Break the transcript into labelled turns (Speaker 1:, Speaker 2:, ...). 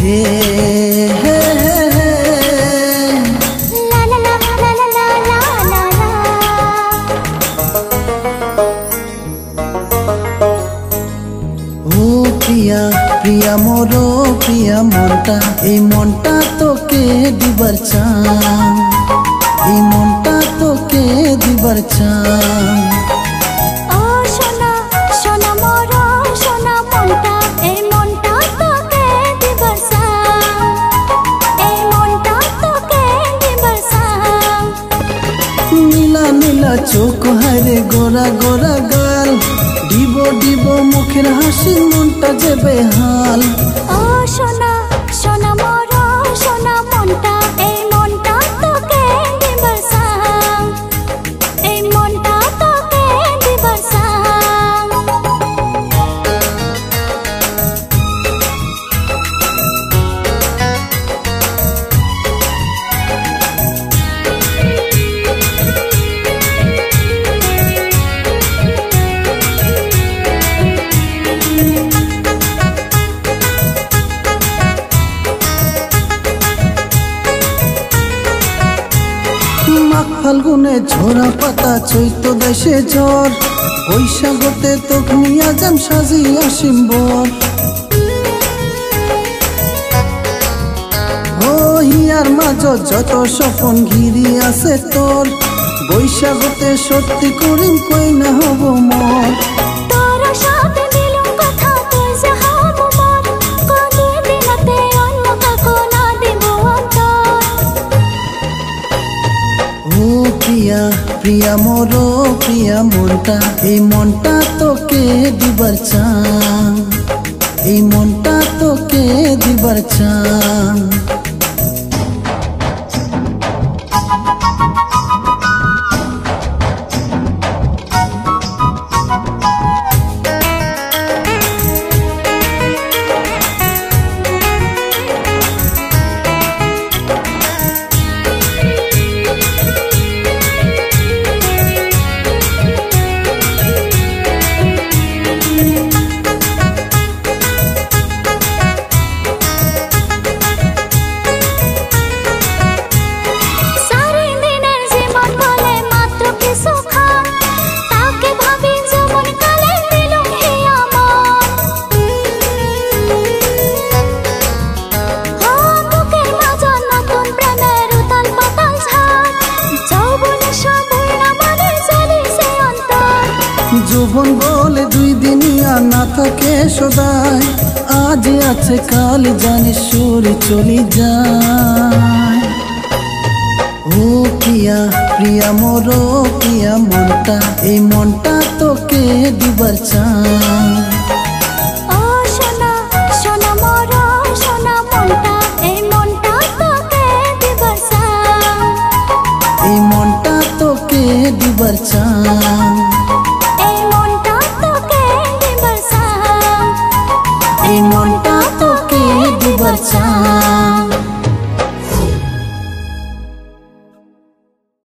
Speaker 1: হে হে হে হে
Speaker 2: লা লা লা লা লা লা লা লা।
Speaker 1: ও প্রিয়া প্রিয়া মোর প্রিয়া মনটা, এই মনটা তোকে দিবার চান, এই মনটা তোকে দিবার চান।
Speaker 2: ও সোনা সোনা মোর সোনা মনটা, এই মনটা তোকে দিবার চান, এই মনটা তোকে দিবার চান।
Speaker 1: নীলা নীলা চোখ হারে গোরা গোরা গাল, ডিব ডিব মুখের হাসি মনটা যে বেহাল।
Speaker 2: ও সোনা সোনা মোর সোনা মনটা, এই মনটা তোকে দিবার চান, এই মনটা তোকে দিবার চান।
Speaker 1: মাঘ ফাল্গুনে ঝরা পাতা, চৈত্র দেশে ঝড়, বৈশাখতে তোক নিয়া যাম সাজিয়া সিম্বর। ও হিয়ার মাঝ যত স্বপন ঘিরি আছে তোর, বৈশাখতে সত্যি করিম কই না হব মোর।
Speaker 2: তোর সাথে দিলুম কথা, তুই যে হব মোর, কোন দিনতে অন্য কাকো না দিব অন্তর।
Speaker 1: ও প্রিয়া প্রিয়া মোর প্রিয়া মনটা, এই মনটা তোকে দিবার চান, এই মনটা তোকে দিবার চান। যৌবন বলে দুই দিনিয়া না থাকে সদায়, আজ আছে কাল জানি সুর চলি যায়। ও প্রিয়া প্রিয়া মোর প্রিয়া মনটা, এই মনটা তোকে দিবার চান।
Speaker 2: ও সোনা সোনা মোর সোনা মনটা, এই মনটা তোকে দিবার চান,
Speaker 1: এই মনটা তোকে দিবার চান।